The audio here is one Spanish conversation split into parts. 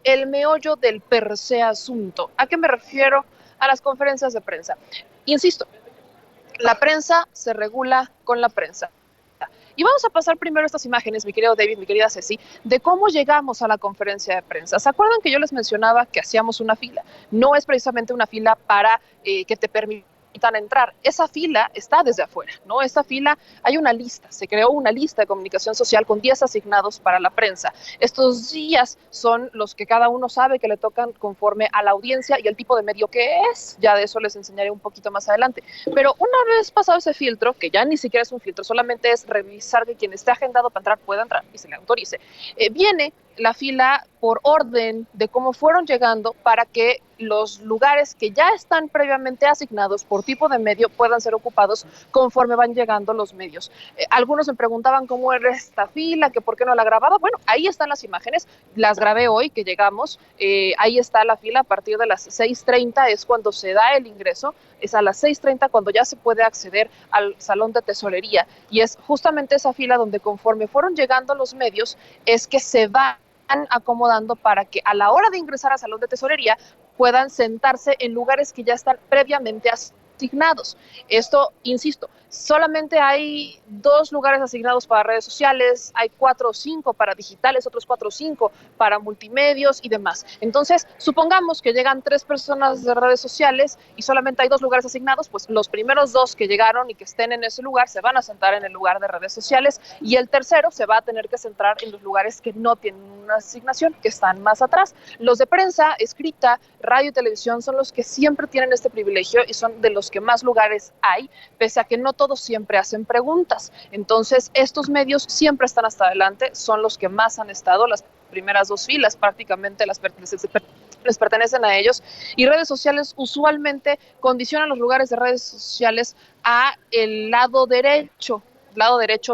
el meollo del per se asunto. ¿A qué me refiero? A las conferencias de prensa. Insisto, la prensa se regula con la prensa. Y vamos a pasar primero estas imágenes, mi querido David, mi querida Ceci, de cómo llegamos a la conferencia de prensa. ¿Se acuerdan que yo les mencionaba que hacíamos una fila? No es precisamente una fila para que te permitan entrar. Esa fila está desde afuera, ¿no? Esa fila, hay una lista, se creó una lista de comunicación social con 10 asignados para la prensa. Estos días son los que cada uno sabe que le tocan conforme a la audiencia y el tipo de medio que es. Ya de eso les enseñaré un poquito más adelante. Pero una vez pasado ese filtro, que ya ni siquiera es un filtro, solamente es revisar que quien esté agendado para entrar pueda entrar y se le autorice, viene la fila por orden de cómo fueron llegando para que los lugares que ya están previamente asignados por tipo de medio puedan ser ocupados conforme van llegando los medios. Algunos me preguntaban cómo era esta fila, que por qué no la grababa. Bueno, ahí están las imágenes, las grabé hoy que llegamos, ahí está la fila a partir de las 6:30 es cuando se da el ingreso, es a las 6:30 cuando ya se puede acceder al salón de tesorería y es justamente esa fila donde conforme fueron llegando los medios es que se va acomodando para que a la hora de ingresar al salón de tesorería puedan sentarse en lugares que ya están previamente asignados. Esto, insisto, solamente hay 2 lugares asignados para redes sociales, hay 4 o 5 para digitales, otros 4 o 5 para multimedios y demás. Entonces, supongamos que llegan 3 personas de redes sociales y solamente hay 2 lugares asignados, pues los primeros 2 que llegaron y que estén en ese lugar se van a sentar en el lugar de redes sociales y el tercero se va a tener que centrar en los lugares que no tienen una asignación, que están más atrás. Los de prensa, escrita, radio y televisión son los que siempre tienen este privilegio y son de los que más lugares hay, pese a que no todos siempre hacen preguntas. Entonces, estos medios siempre están hasta adelante, son los que más han estado, las primeras 2 filas prácticamente les pertenecen a ellos y redes sociales usualmente condicionan los lugares de redes sociales a el lado derecho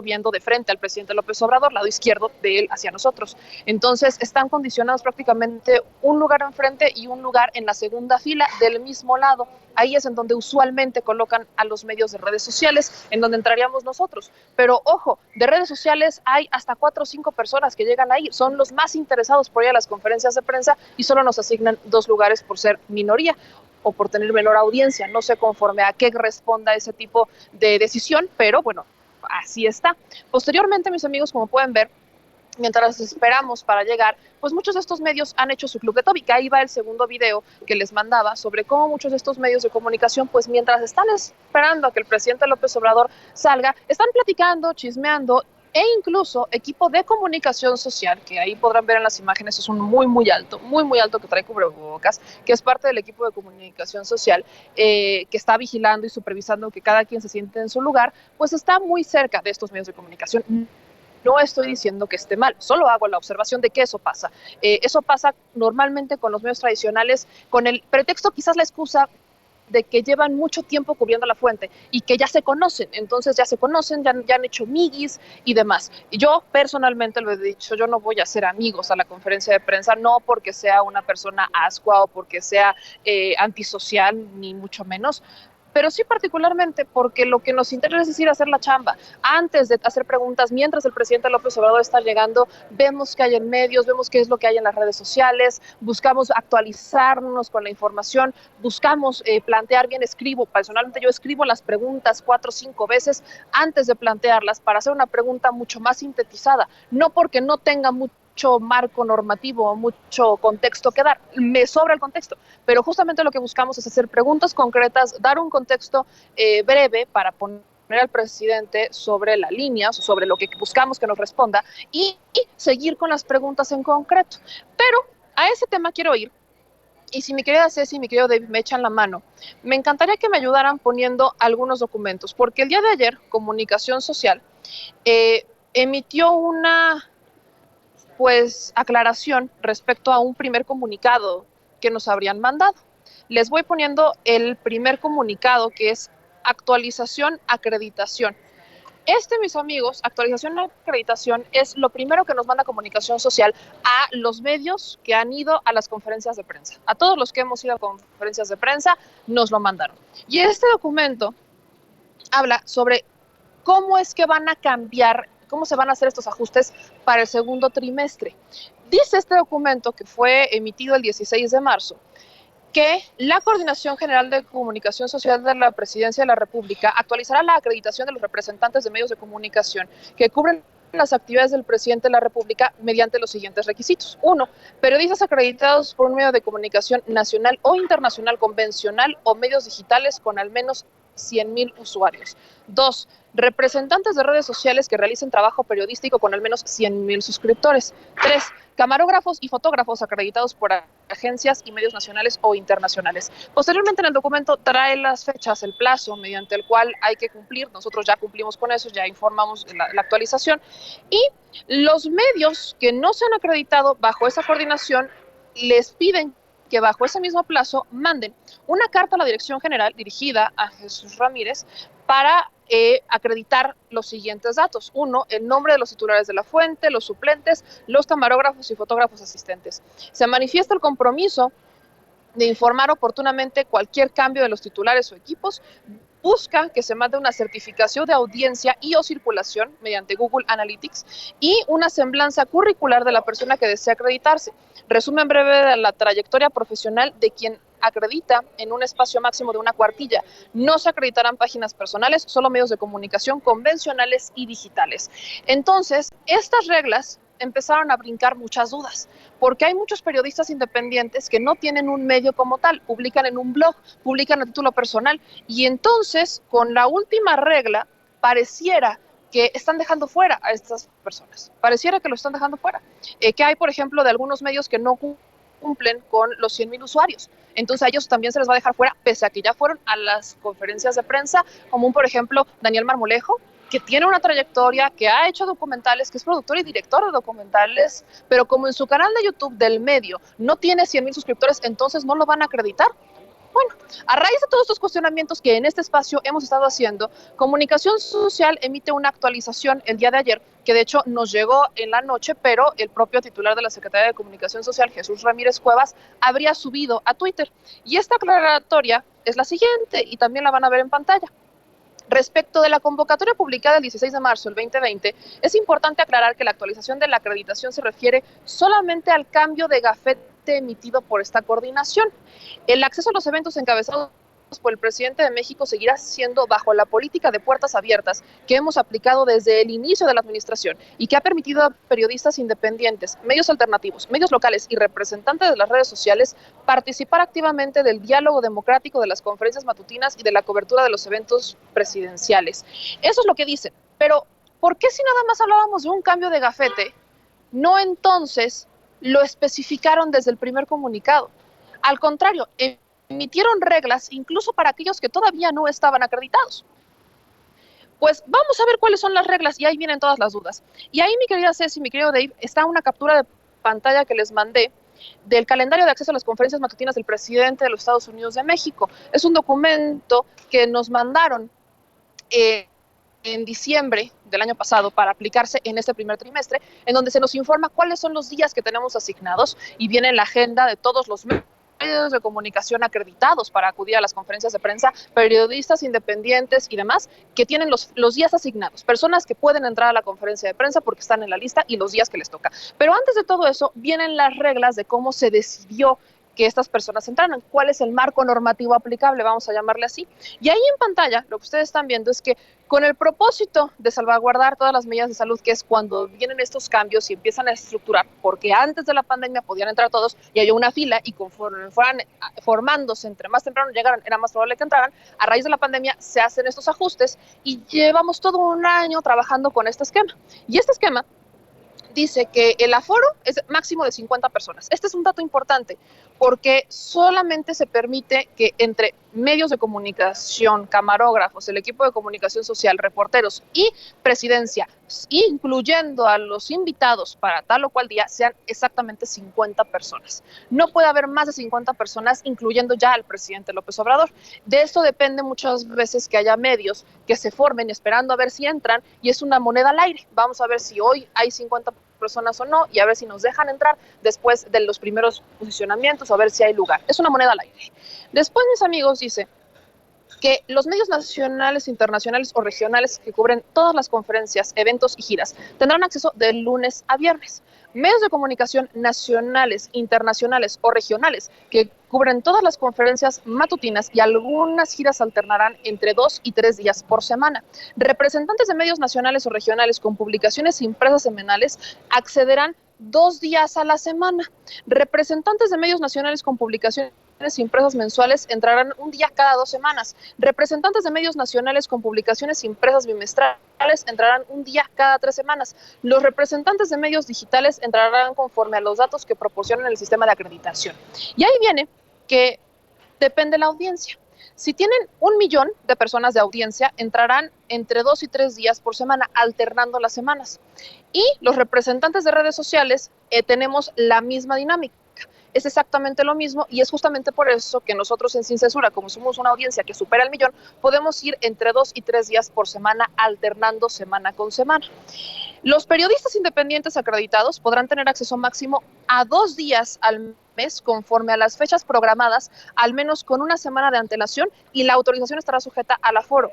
viendo de frente al presidente López Obrador, lado izquierdo de él hacia nosotros. Entonces están condicionados prácticamente un lugar enfrente y un lugar en la segunda fila del mismo lado. Ahí es en donde usualmente colocan a los medios de redes sociales, en donde entraríamos nosotros. Pero ojo, de redes sociales hay hasta 4 o 5 personas que llegan ahí, son los más interesados por ir a las conferencias de prensa y solo nos asignan 2 lugares por ser minoría o por tener menor audiencia. No sé conforme a qué responda ese tipo de decisión, pero bueno, así está. Posteriormente, mis amigos, como pueden ver, mientras esperamos para llegar, pues muchos de estos medios han hecho su club de Toby, que ahí va el segundo video que les mandaba sobre cómo muchos de estos medios de comunicación, pues mientras están esperando a que el presidente López Obrador salga, están platicando, chismeando e incluso equipo de comunicación social, que ahí podrán ver en las imágenes, es un muy alto que trae cubrebocas, que es parte del equipo de comunicación social, que está vigilando y supervisando que cada quien se siente en su lugar, pues está muy cerca de estos medios de comunicación. No estoy diciendo que esté mal, solo hago la observación de que eso pasa. Eso pasa normalmente con los medios tradicionales, con el pretexto, quizás la excusa de que llevan mucho tiempo cubriendo la fuente y que ya se conocen, entonces ya se conocen, ya han hecho miguis y demás. Y yo personalmente lo he dicho, yo no voy a hacer amigos a la conferencia de prensa, no porque sea una persona ascua o porque sea antisocial, ni mucho menos, pero sí particularmente porque lo que nos interesa es ir a hacer la chamba. Antes de hacer preguntas, mientras el presidente López Obrador está llegando, vemos qué hay en medios, vemos qué es lo que hay en las redes sociales, buscamos actualizarnos con la información, buscamos plantear bien, personalmente yo escribo las preguntas 4 o 5 veces antes de plantearlas para hacer una pregunta mucho más sintetizada, no porque no tenga mucho marco normativo, mucho contexto que dar, me sobra el contexto, pero justamente lo que buscamos es hacer preguntas concretas, dar un contexto breve para poner al presidente sobre la línea, sobre lo que buscamos que nos responda y seguir con las preguntas en concreto. Pero a ese tema quiero ir. Y si mi querida Ceci y mi querido David me echan la mano, me encantaría que me ayudaran poniendo algunos documentos, porque el día de ayer Comunicación Social emitió una pues aclaración respecto a un primer comunicado que nos habrían mandado. Les voy poniendo el primer comunicado, que es actualización, acreditación. Mis amigos, actualización y acreditación es lo primero que nos manda Comunicación Social a los medios que han ido a las conferencias de prensa. A todos los que hemos ido a conferencias de prensa nos lo mandaron. Y este documento habla sobre cómo es que van a cambiar, cómo se van a hacer estos ajustes para el segundo trimestre. Dice este documento, que fue emitido el 16 de marzo, que la Coordinación General de Comunicación Social de la Presidencia de la República actualizará la acreditación de los representantes de medios de comunicación que cubren las actividades del presidente de la República mediante los siguientes requisitos. 1. Periodistas acreditados por un medio de comunicación nacional o internacional convencional o medios digitales con al menos 100,000 usuarios. 2. Representantes de redes sociales que realicen trabajo periodístico con al menos 100,000 suscriptores. 3. Camarógrafos y fotógrafos acreditados por agencias y medios nacionales o internacionales. Posteriormente en el documento trae las fechas, el plazo mediante el cual hay que cumplir. Nosotros ya cumplimos con eso, ya informamos la actualización. Y los medios que no se han acreditado bajo esa coordinación les piden que bajo ese mismo plazo manden una carta a la Dirección General dirigida a Jesús Ramírez para acreditar los siguientes datos. 1. El nombre de los titulares de la fuente, los suplentes, los camarógrafos y fotógrafos asistentes. Se manifiesta el compromiso de informar oportunamente cualquier cambio de los titulares o equipos. Busca que se mande una certificación de audiencia y o circulación mediante Google Analytics y una semblanza curricular de la persona que desea acreditarse. Resumen breve de la trayectoria profesional de quien acredita en un espacio máximo de una cuartilla. No se acreditarán páginas personales, solo medios de comunicación convencionales y digitales. Entonces, estas reglas empezaron a brincar muchas dudas, porque hay muchos periodistas independientes que no tienen un medio como tal, publican en un blog, publican a título personal, y entonces, con la última regla, pareciera que están dejando fuera a estas personas, pareciera que lo están dejando fuera. Que hay, por ejemplo, de algunos medios que no cumplen con los 100,000 usuarios. Entonces a ellos también se les va a dejar fuera, pese a que ya fueron a las conferencias de prensa, como por ejemplo Daniel Marmolejo, que tiene una trayectoria, que ha hecho documentales, que es productor y director de documentales, pero como en su canal de YouTube del medio no tiene 100,000 suscriptores, entonces no lo van a acreditar. Bueno, a raíz de todos estos cuestionamientos que en este espacio hemos estado haciendo, Comunicación Social emite una actualización el día de ayer, que de hecho nos llegó en la noche, pero el propio titular de la Secretaría de Comunicación Social, Jesús Ramírez Cuevas, habría subido a Twitter. Y esta aclaratoria es la siguiente, y también la van a ver en pantalla. Respecto de la convocatoria publicada el 16 de marzo del 2020, es importante aclarar que la actualización de la acreditación se refiere solamente al cambio de gafete emitido por esta coordinación. El acceso a los eventos encabezados por el presidente de México seguirá siendo bajo la política de puertas abiertas que hemos aplicado desde el inicio de la administración y que ha permitido a periodistas independientes, medios alternativos, medios locales y representantes de las redes sociales participar activamente del diálogo democrático, de las conferencias matutinas y de la cobertura de los eventos presidenciales. Eso es lo que dicen. Pero, ¿por qué si nada más hablábamos de un cambio de gafete, no entonces lo especificaron desde el primer comunicado? Al contrario, emitieron reglas incluso para aquellos que todavía no estaban acreditados. Pues vamos a ver cuáles son las reglas y ahí vienen todas las dudas. Y ahí, mi querida Ceci, mi querido Dave, está una captura de pantalla que les mandé del calendario de acceso a las conferencias matutinas del presidente de los Estados Unidos de México. Es un documento que nos mandaron en diciembre del año pasado para aplicarse en este primer trimestre, en donde se nos informa cuáles son los días que tenemos asignados y viene la agenda de todos los medios de comunicación acreditados para acudir a las conferencias de prensa, periodistas independientes y demás, que tienen los días asignados, personas que pueden entrar a la conferencia de prensa porque están en la lista y los días que les toca. Pero antes de todo eso, vienen las reglas de cómo se decidió que estas personas entraran, cuál es el marco normativo aplicable, vamos a llamarle así. Y ahí en pantalla, lo que ustedes están viendo es que con el propósito de salvaguardar todas las medidas de salud, que es cuando vienen estos cambios y empiezan a estructurar, porque antes de la pandemia podían entrar todos y había una fila y conforme fueran formándose, entre más temprano llegaran, era más probable que entraran. A raíz de la pandemia se hacen estos ajustes y llevamos todo un año trabajando con este esquema. Y este esquema dice que el aforo es máximo de 50 personas. Este es un dato importante porque solamente se permite que entre medios de comunicación, camarógrafos, el equipo de comunicación social, reporteros y presidencia, incluyendo a los invitados para tal o cual día, sean exactamente 50 personas. No puede haber más de 50 personas, incluyendo ya al presidente López Obrador. De esto depende muchas veces que haya medios que se formen esperando a ver si entran y es una moneda al aire. Vamos a ver si hoy hay 50 personas o no y a ver si nos dejan entrar después de los primeros posicionamientos o a ver si hay lugar. Es una moneda al aire. Después, mis amigos, dice que los medios nacionales, internacionales o regionales que cubren todas las conferencias, eventos y giras tendrán acceso de lunes a viernes. Medios de comunicación nacionales, internacionales o regionales que cubren todas las conferencias matutinas y algunas giras alternarán entre 2 y 3 días por semana. Representantes de medios nacionales o regionales con publicaciones impresas semanales accederán 2 días a la semana. Representantes de medios nacionales con publicaciones impresas mensuales entrarán un día cada 2 semanas. Representantes de medios nacionales con publicaciones impresas bimestrales entrarán un día cada 3 semanas. Los representantes de medios digitales entrarán conforme a los datos que proporcionan el sistema de acreditación. Y ahí viene que depende la audiencia. Si tienen 1 millón de personas de audiencia, entrarán entre 2 y 3 días por semana, alternando las semanas. Y los representantes de redes sociales tenemos la misma dinámica. Es exactamente lo mismo y es justamente por eso que nosotros en Sin Censura, como somos una audiencia que supera el millón, podemos ir entre 2 y 3 días por semana, alternando semana con semana. Los periodistas independientes acreditados podrán tener acceso máximo a 2 días al mes conforme a las fechas programadas, al menos con una semana de antelación, y la autorización estará sujeta al aforo.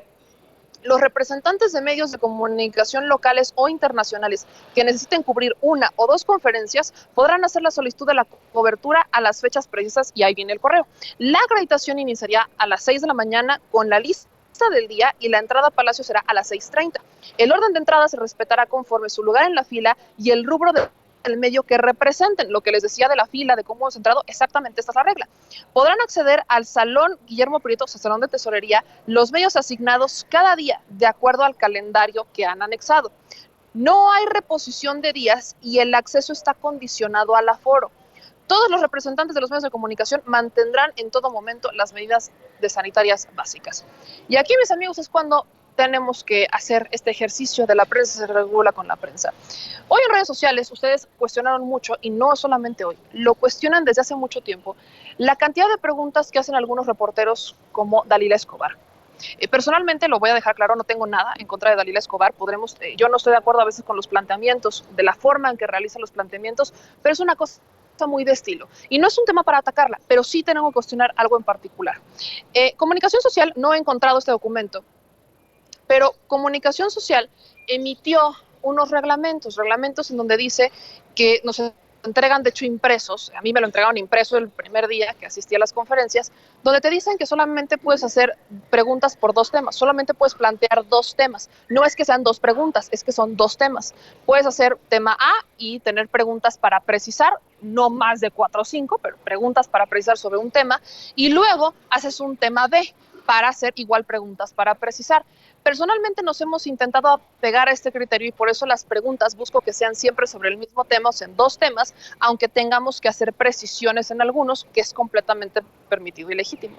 Los representantes de medios de comunicación locales o internacionales que necesiten cubrir 1 o 2 conferencias podrán hacer la solicitud de la cobertura a las fechas precisas y ahí viene el correo. La acreditación iniciaría a las 6 de la mañana con la lista del día y la entrada a Palacio será a las 6:30. El orden de entrada se respetará conforme su lugar en la fila y el rubro del medio que representen. Lo que les decía de la fila, de cómo hemos entrado, exactamente esta es la regla. Podrán acceder al Salón Guillermo Prieto, Salón de Tesorería, los medios asignados cada día de acuerdo al calendario que han anexado. No hay reposición de días y el acceso está condicionado al aforo. Todos los representantes de los medios de comunicación mantendrán en todo momento las medidas de sanitarias básicas. Y aquí, mis amigos, es cuando tenemos que hacer este ejercicio de la prensa se regula con la prensa. Hoy en redes sociales ustedes cuestionaron mucho, y no solamente hoy, lo cuestionan desde hace mucho tiempo, la cantidad de preguntas que hacen algunos reporteros como Dalila Escobar. Personalmente, lo voy a dejar claro, no tengo nada en contra de Dalila Escobar. Yo no estoy de acuerdo a veces con los planteamientos, de la forma en que realiza los planteamientos, pero es una cosa muy de estilo. Y no es un tema para atacarla, pero sí tenemos que cuestionar algo en particular. Comunicación Social, no he encontrado este documento, pero Comunicación Social emitió unos reglamentos en donde dice que nos entregan, de hecho, impresos. A mí me lo entregaron impreso el primer día que asistí a las conferencias, donde te dicen que solamente puedes hacer preguntas por 2 temas, solamente puedes plantear 2 temas. No es que sean 2 preguntas, es que son 2 temas. Puedes hacer tema A y tener preguntas para precisar, no más de 4 o 5, pero preguntas para precisar sobre un tema, y luego haces un tema B para hacer igual preguntas para precisar. Personalmente nos hemos intentado apegar a este criterio y por eso las preguntas busco que sean siempre sobre el mismo tema, o sea, en 2 temas, aunque tengamos que hacer precisiones en algunos, que es completamente permitido y legítimo.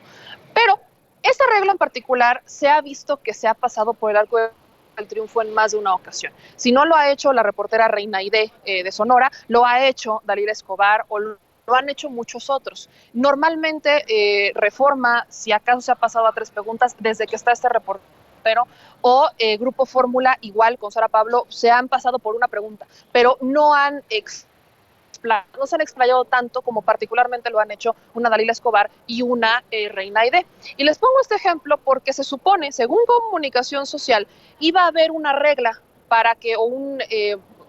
Pero esta regla en particular se ha visto que se ha pasado por el arco del triunfo en más de una ocasión. Si no lo ha hecho la reportera Reina Aide de Sonora, lo ha hecho Dalila Escobar o lo han hecho muchos otros. Normalmente Reforma, si acaso se ha pasado a 3 preguntas desde que está este reportero, o Grupo Fórmula, igual con Sara Pablo, se han pasado por una pregunta, pero no se han explayado tanto como particularmente lo han hecho una Dalila Escobar y una Reina Aide. Y les pongo este ejemplo porque se supone, según Comunicación Social, iba a haber una regla para que,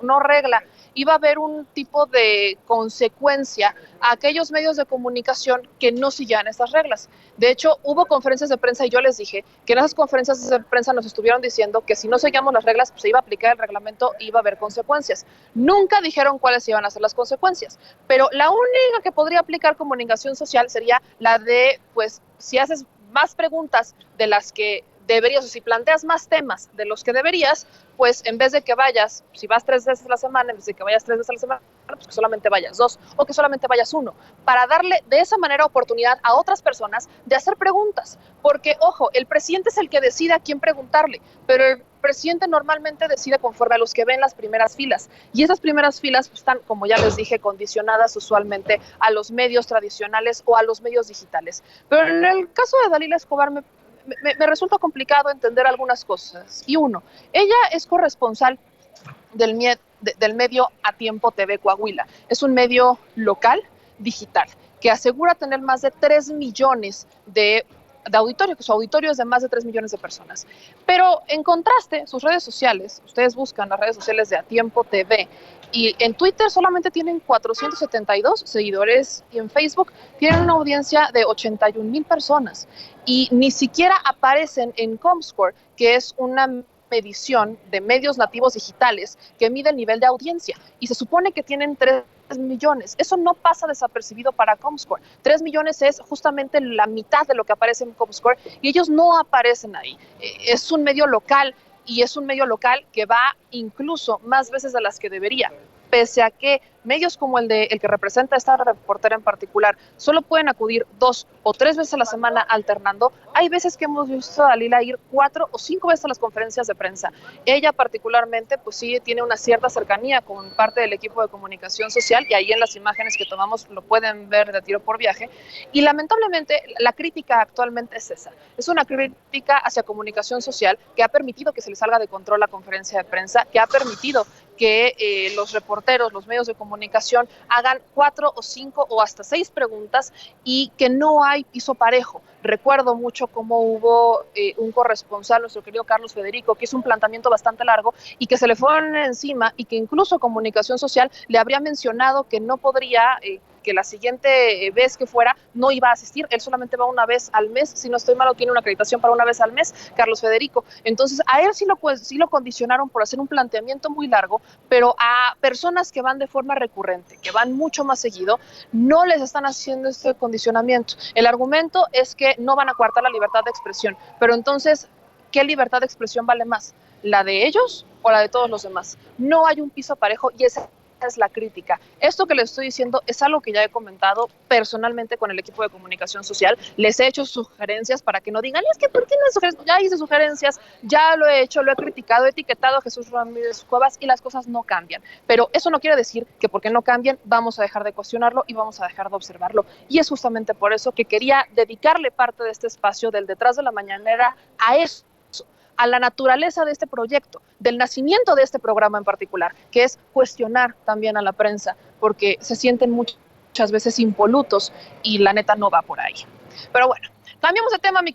no regla, iba a haber un tipo de consecuencia a aquellos medios de comunicación que no siguieran estas reglas. De hecho, hubo conferencias de prensa y yo les dije que en esas conferencias de prensa nos estuvieron diciendo que si no seguíamos las reglas, pues se iba a aplicar el reglamento y iba a haber consecuencias. Nunca dijeron cuáles iban a ser las consecuencias, pero la única que podría aplicar Comunicación Social sería la de, pues, si haces más preguntas de las que deberías, o si planteas más temas de los que deberías, pues en vez de que vayas, si vas 3 veces a la semana, en vez de que vayas 3 veces a la semana, pues que solamente vayas 2 o que solamente vayas 1, para darle de esa manera oportunidad a otras personas de hacer preguntas. Porque, ojo, el presidente es el que decide a quién preguntarle, pero el presidente normalmente decide conforme a los que ven las primeras filas. Y esas primeras filas pues, están, como ya les dije, condicionadas usualmente a los medios tradicionales o a los medios digitales. Pero en el caso de Dalila Escobar me resulta complicado entender algunas cosas. Y uno, ella es corresponsal del medio A Tiempo TV Coahuila. Es un medio local, digital, que asegura tener más de 3 millones de de auditorio, que su auditorio es de más de 3 millones de personas. Pero en contraste, sus redes sociales, ustedes buscan las redes sociales de A Tiempo TV, y en Twitter solamente tienen 472 seguidores y en Facebook tienen una audiencia de 81,000 personas y ni siquiera aparecen en Comscore, que es una medición de medios nativos digitales que mide el nivel de audiencia y se supone que tienen 3 millones. Eso no pasa desapercibido para Comscore. 3 millones es justamente la mitad de lo que aparece en Comscore y ellos no aparecen ahí. Es un medio local y es un medio local que va incluso más veces de las que debería, pese a que medios como el que representa a esta reportera en particular solo pueden acudir 2 o 3 veces a la semana alternando. Hay veces que hemos visto a Dalila ir 4 o 5 veces a las conferencias de prensa. Ella particularmente pues sí tiene una cierta cercanía con parte del equipo de comunicación social y ahí en las imágenes que tomamos lo pueden ver de tiro por viaje y lamentablemente la crítica actualmente es esa, es una crítica hacia comunicación social que ha permitido que se le salga de control la conferencia de prensa, que ha permitido que los reporteros, los medios de comunicación hagan 4 o 5 o hasta 6 preguntas y que no hay piso parejo. Recuerdo mucho cómo hubo un corresponsal, nuestro querido Carlos Federico, que hizo un planteamiento bastante largo y que se le fueron encima y que incluso Comunicación Social le habría mencionado que no podría, que la siguiente vez que fuera no iba a asistir, él solamente va una vez al mes, si no estoy mal, tiene una acreditación para una vez al mes, Carlos Federico. Entonces a él sí lo condicionaron por hacer un planteamiento muy largo, pero a personas que van de forma recurrente, que van mucho más seguido, no les están haciendo este condicionamiento. El argumento es que no van a coartar la libertad de expresión, pero entonces, ¿qué libertad de expresión vale más? ¿La de ellos o la de todos los demás? No hay un piso parejo y esa es la crítica. Esto que les estoy diciendo es algo que ya he comentado personalmente con el equipo de comunicación social. Les he hecho sugerencias para que no digan, es que ¿por qué no hay sugerencias? Ya hice sugerencias, ya lo he hecho, lo he criticado, he etiquetado a Jesús Ramírez Cuevas y las cosas no cambian. Pero eso no quiere decir que porque no cambian vamos a dejar de cuestionarlo y vamos a dejar de observarlo. Y es justamente por eso que quería dedicarle parte de este espacio del Detrás de la Mañanera a eso, a la naturaleza de este proyecto, del nacimiento de este programa en particular, que es cuestionar también a la prensa, porque se sienten muchas veces impolutos y la neta no va por ahí. Pero bueno, cambiamos de tema, mi querido.